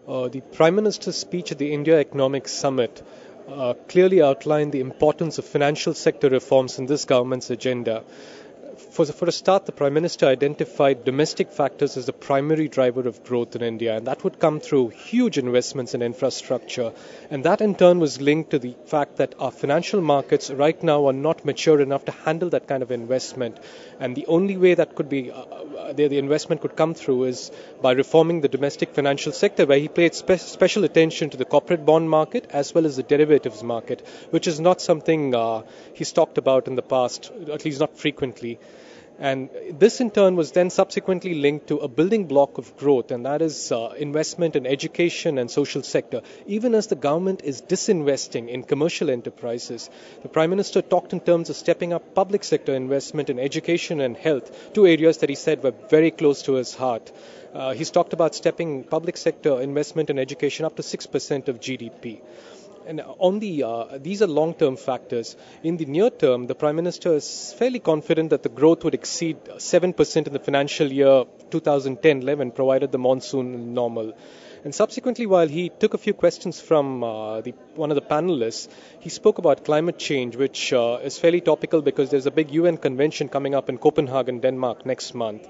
The Prime Minister's speech at the India Economic Summit clearly outlined the importance of financial sector reforms in this government's agenda. For a start, the Prime Minister identified domestic factors as the primary driver of growth in India, and that would come through huge investments in infrastructure. And that in turn was linked to the fact that our financial markets right now are not mature enough to handle that kind of investment. And the only way that could be the investment could come through is by reforming the domestic financial sector, where he paid special attention to the corporate bond market as well as the derivatives market, which is not something he's talked about in the past, at least not frequently. And this in turn was then subsequently linked to a building block of growth, and that is investment in education and social sector. Even as the government is disinvesting in commercial enterprises, the Prime Minister talked in terms of stepping up public sector investment in education and health, two areas that he said were very close to his heart. He's talked about stepping public sector investment in education up to 6% of GDP. And these are long-term factors. In the near term, the Prime Minister is fairly confident that the growth would exceed 7% in the financial year 2010-11, provided the monsoon is normal. And subsequently, while he took a few questions from one of the panelists, he spoke about climate change, which is fairly topical because there's a big UN convention coming up in Copenhagen, Denmark, next month.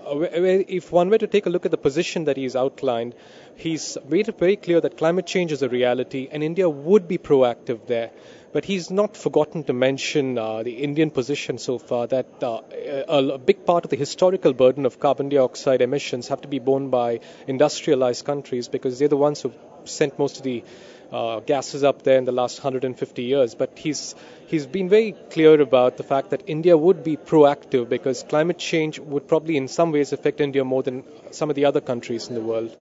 If one were to take a look at the position that he's outlined, he's made it very clear that climate change is a reality and India would be proactive there. But he's not forgotten to mention the Indian position so far, that a big part of the historical burden of carbon dioxide emissions have to be borne by industrialized countries because they're the ones who sent most of the gases up there in the last 150 years. But he's been very clear about the fact that India would be proactive because climate change would probably in some ways affect India more than some of the other countries in the world.